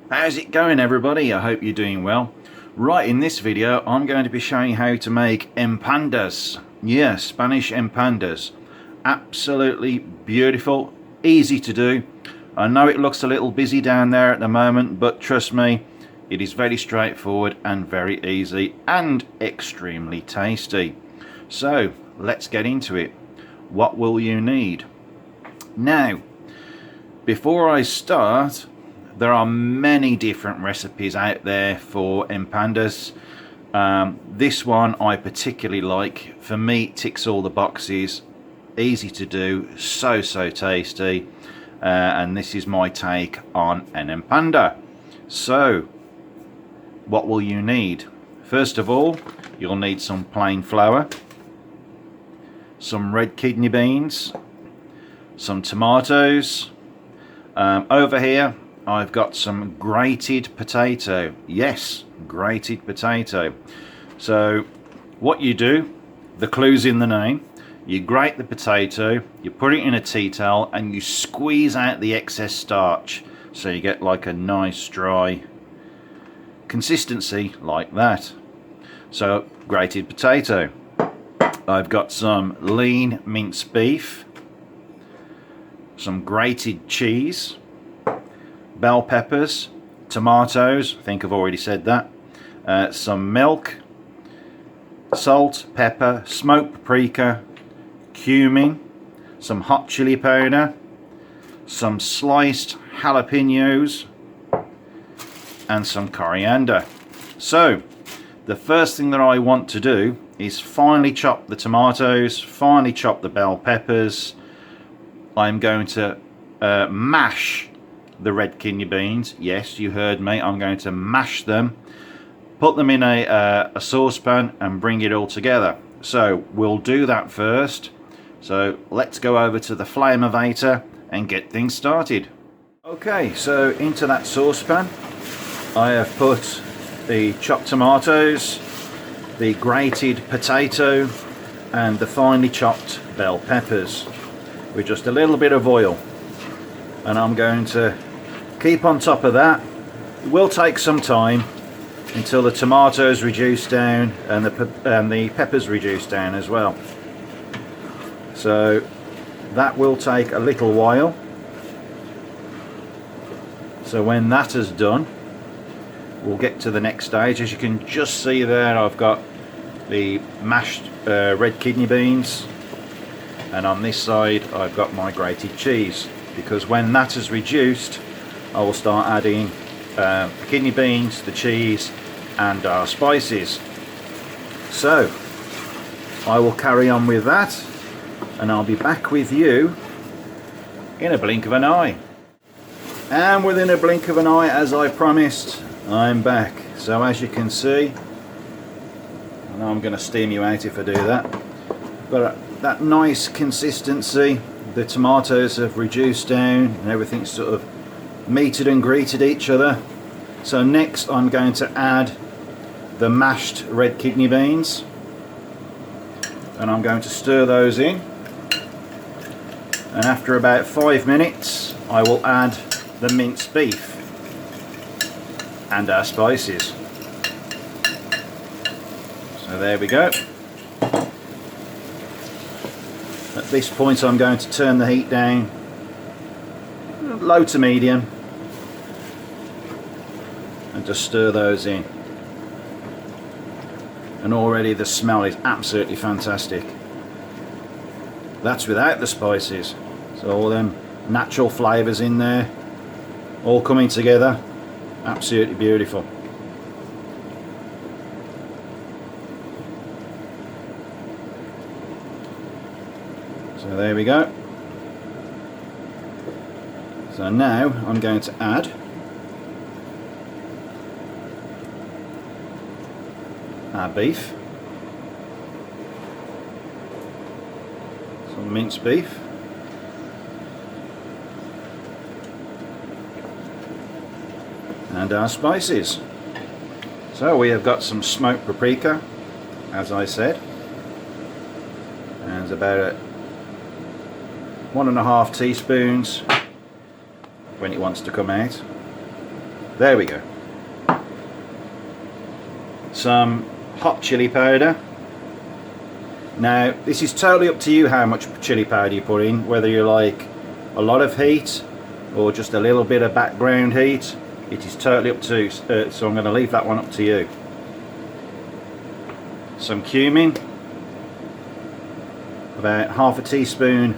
How's it going, everybody? I hope you're doing well. Right, in this video I'm going to be showing you how to make empanadas. Yeah, Spanish empanadas. Absolutely beautiful, easy to do. I know it looks a little busy down there at the moment, but trust me, it is very straightforward and very easy and extremely tasty. So let's get into it. What will you need? Now, before I start, there are many different recipes out there for empanadas. This one I particularly like. For me, it ticks all the boxes. Easy to do, so tasty, and this is my take on an empanada. So, what will you need? First of all, you'll need some plain flour, some red kidney beans, some tomatoes. Over here I've got some grated potato. Yes, grated potato. So what you do, the clue's in the name. You grate the potato, you put it in a tea towel, and you squeeze out the excess starch, so you get like a nice dry consistency like that. So grated potato. I've got some lean minced beef, some grated cheese, bell peppers, tomatoes, I think I've already said that, some milk, salt, pepper, smoked paprika, cumin, some hot chili powder, some sliced jalapenos, and some coriander. So the first thing that I want to do is finely chop the tomatoes, finely chop the bell peppers. I'm going to mash the red kidney beans. Yes, you heard me. I'm going to mash them, put them in a saucepan and bring it all together. So we'll do that first. So let's go over to the Flameovator and get things started. Okay, so into that saucepan I have put the chopped tomatoes, the grated potato, and the finely chopped bell peppers with just a little bit of oil, and I'm going to keep on top of that. It will take some time until the tomatoes reduce down and the peppers reduce down as well, so that will take a little while. So when that is done, we'll get to the next stage. As you can just see there, I've got the mashed red kidney beans, and on this side I've got my grated cheese, because when that is reduced I will start adding the kidney beans, the cheese, and our spices. So I will carry on with that, and I'll be back with you in a blink of an eye. And within a blink of an eye, as I promised, I'm back. So as you can see, I know I'm going to steam you out if I do that, but that nice consistency, the tomatoes have reduced down and everything's sort of meated and greeted each other. So next I'm going to add the mashed red kidney beans, and I'm going to stir those in, and after about 5 minutes I will add the minced beef and our spices. So there we go. At this point I'm going to turn the heat down low to medium and just stir those in, and already the smell is absolutely fantastic. That's without the spices, so all them natural flavours in there all coming together, absolutely beautiful. So there we go. So now I'm going to add our beef, some minced beef, and our spices. So we have got some smoked paprika, as I said, and about 1.5 teaspoons when it wants to come out. there we go. Some hot chili powder. Now this is totally up to you how much chili powder you put in, whether you like a lot of heat or just a little bit of background heat. It is totally up to you, so I'm going to leave that one up to you. Some cumin, about half a teaspoon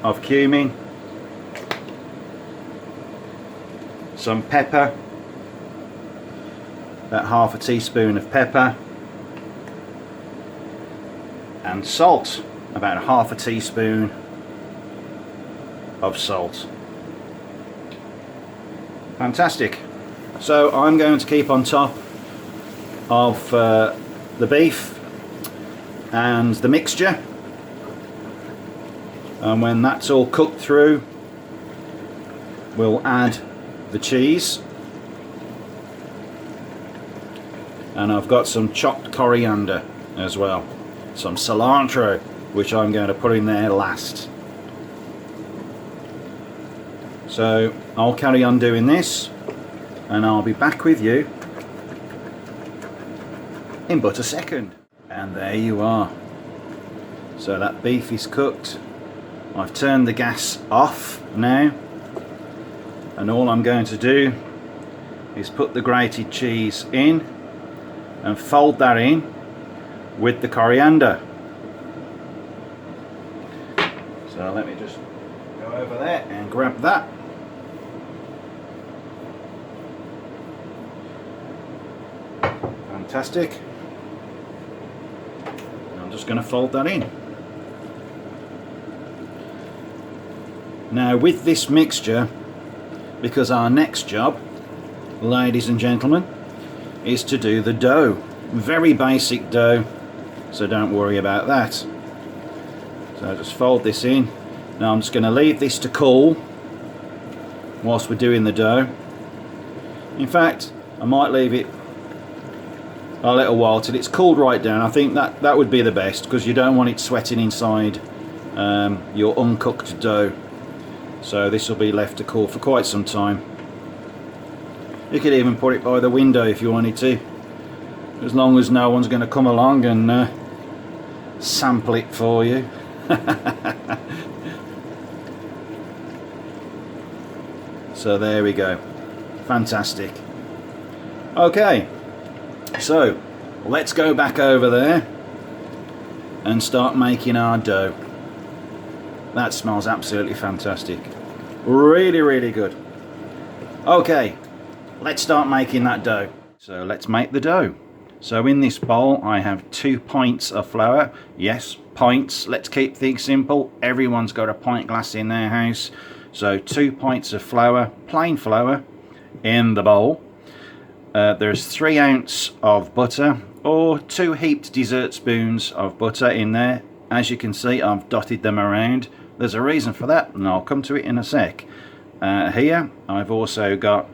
of cumin. Some pepper, about half a teaspoon of pepper. And salt, about half a teaspoon of salt. Fantastic. So I'm going to keep on top of the beef and the mixture, and when that's all cooked through, we'll add the cheese, and I've got some chopped coriander as well, some cilantro, which I'm going to put in there last. So I'll carry on doing this, and I'll be back with you in but a second. And there you are. So that beef is cooked. I've turned the gas off now, and all I'm going to do is put the grated cheese in and fold that in with the coriander. So let me just go over there and grab that. Fantastic. I'm just going to fold that in. Now with this mixture, because our next job, ladies and gentlemen, is to do the dough. Very basic dough, so don't worry about that. So I just fold this in. Now I'm just going to leave this to cool whilst we're doing the dough. In fact, I might leave it a little while till it's cooled right down. I think that would be the best, because you don't want it sweating inside your uncooked dough. So this will be left to cool for quite some time. You could even put it by the window if you wanted to, as long as no one's going to come along and sample it for you. So there we go. Fantastic. Okay, so let's go back over there and start making our dough. That smells absolutely fantastic. Really, really good. Okay, let's start making that dough. So let's make the dough. So in this bowl I have 2 pints of flour. Yes, pints. Let's keep things simple. Everyone's got a pint glass in their house. So 2 pints of flour, plain flour, in the bowl. There's 3 ounces of butter, or 2 heaped dessert spoons of butter in there. As you can see, I've dotted them around. There's a reason for that, and I'll come to it in a sec. Here I've also got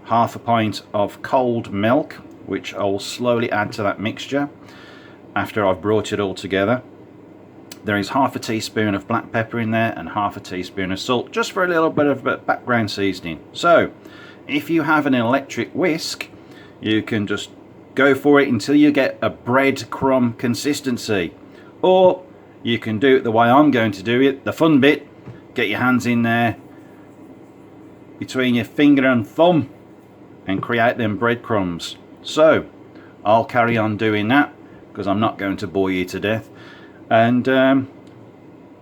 half a pint of cold milk, which I'll slowly add to that mixture after I've brought it all together. There is half a teaspoon of black pepper in there and half a teaspoon of salt, just for a little bit of background seasoning. So if you have an electric whisk, you can just go for it until you get a breadcrumb consistency, or you can do it the way I'm going to do it, the fun bit. Get your hands in there between your finger and thumb and create them breadcrumbs. So I'll carry on doing that, because I'm not going to bore you to death, and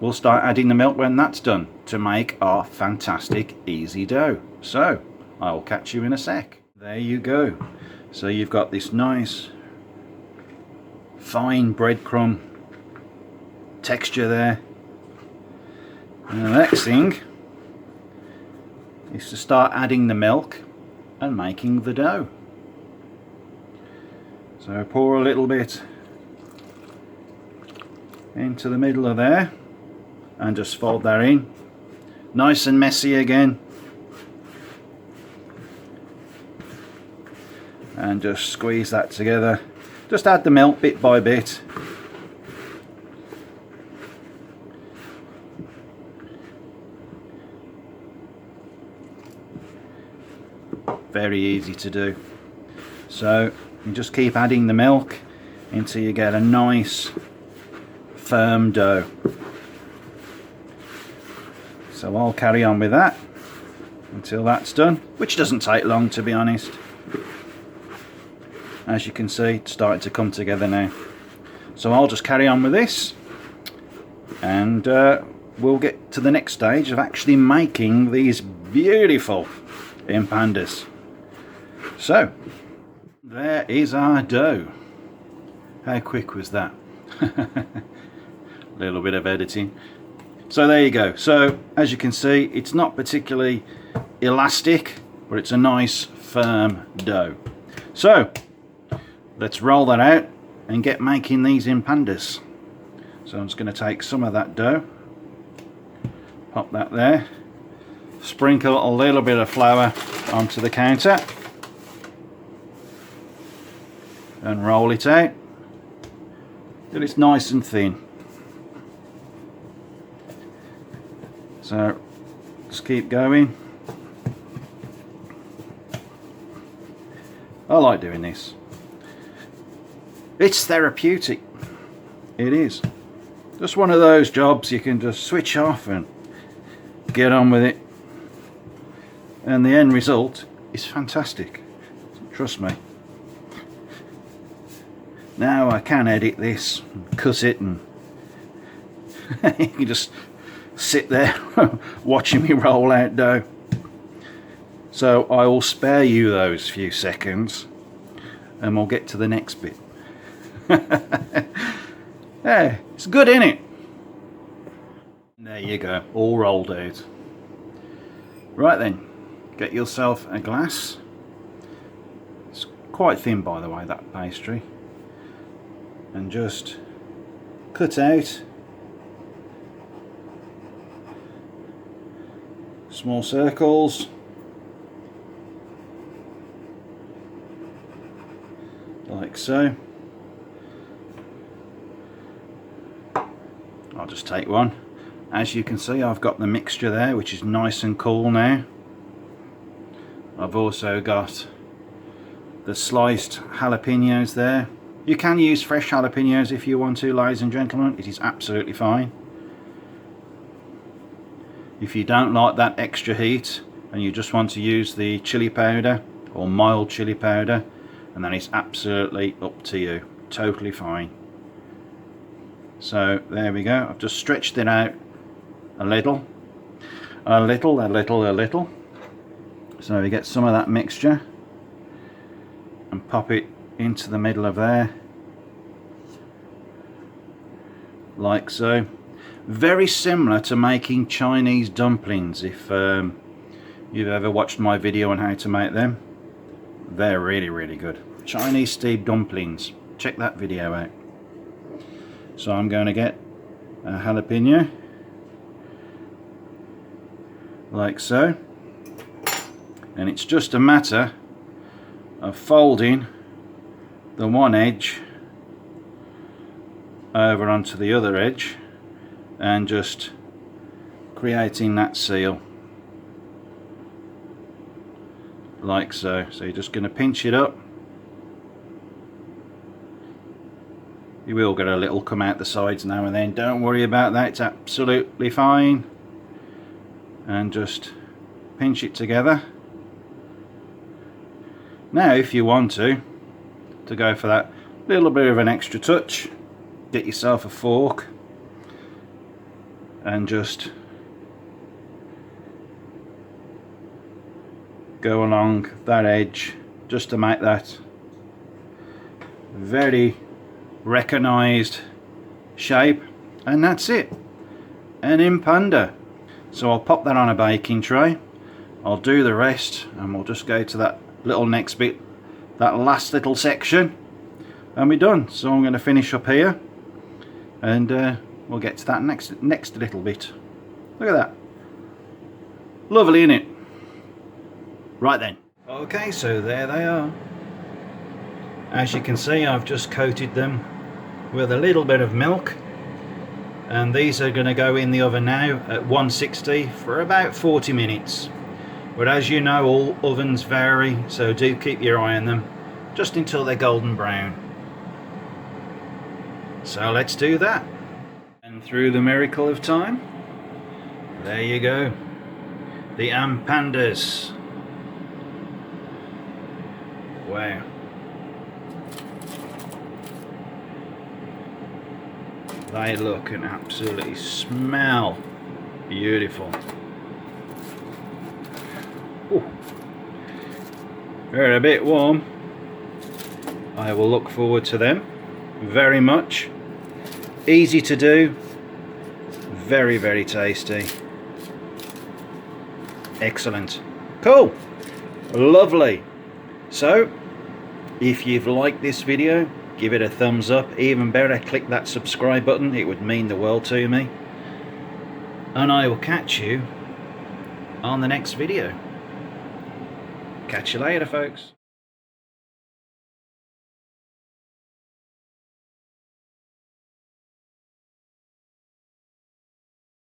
we'll start adding the milk when that's done to make our fantastic easy dough. So I'll catch you in a sec. There you go. So you've got this nice fine breadcrumb texture there, and the next thing is to start adding the milk and making the dough. So pour a little bit into the middle of there and just fold that in, nice and messy again, and just squeeze that together. Just add the milk bit by bit. Very easy to do. So you just keep adding the milk until you get a nice firm dough. So I'll carry on with that until that's done, which doesn't take long, to be honest. As you can see, it's starting to come together now. So I'll just carry on with this, and we'll get to the next stage of actually making these beautiful empanadas. So there is our dough. How quick was that? A little bit of editing. So there you go. So as you can see, it's not particularly elastic, but it's a nice firm dough. So let's roll that out and get making these empanadas. So I'm just going to take some of that dough, pop that there, sprinkle a little bit of flour onto the counter and roll it out till it's nice and thin. So just keep going. I like doing this. It's therapeutic. It is. Just one of those jobs you can just switch off and get on with it. And the end result is fantastic. Trust me. Now I can edit this, and cut it, and you can just sit there watching me roll out dough. So I will spare you those few seconds and we'll get to the next bit. Yeah, it's good, isn't it? There you go, all rolled out. Right then, get yourself a glass. It's quite thin, by the way, that pastry. And just cut out small circles like so. I'll just take one. As you can see, I've got the mixture there, which is nice and cool now. I've also got the sliced jalapenos there. You can use fresh jalapenos if you want to, ladies and gentlemen. It is absolutely fine. If you don't like that extra heat and you just want to use the chili powder or mild chili powder, and then it's absolutely up to you. Totally fine. So there we go. I've just stretched it out a little. So we get some of that mixture and pop it into the middle of there. Like so. Very similar to making Chinese dumplings, if you've ever watched my video on how to make them. They're really, really good. Chinese steamed dumplings. Check that video out. So I'm going to get a jalapeno, like so. And it's just a matter of folding the one edge over onto the other edge and just creating that seal like so. So you're just going to pinch it up. You will get a little come out the sides now and then, don't worry about that, it's absolutely fine. And just pinch it together. Now if you want to go for that little bit of an extra touch, get yourself a fork and just go along that edge just to make that very recognised shape, and that's it, an empanada. So I'll pop that on a baking tray, I'll do the rest, and we'll just go to that little next bit, that last little section, and we're done. So I'm going to finish up here and we'll get to that next little bit. Look at that, lovely, isn't it? Right then, okay, so there they are. As you can see, I've just coated them with a little bit of milk, and these are going to go in the oven now at 160 for about 40 minutes. But as you know, all ovens vary, so do keep your eye on them just until they're golden brown. So let's do that. And through the miracle of time, there you go, the Empanadas. Wow. They look and absolutely smell beautiful. Ooh. They're a bit warm. I will look forward to them very much. Easy to do, very, very tasty. Excellent. Cool. Lovely. So, if you've liked this video, give it a thumbs up. Even better, click that subscribe button. It would mean the world to me. And I will catch you on the next video. Catch you later, folks.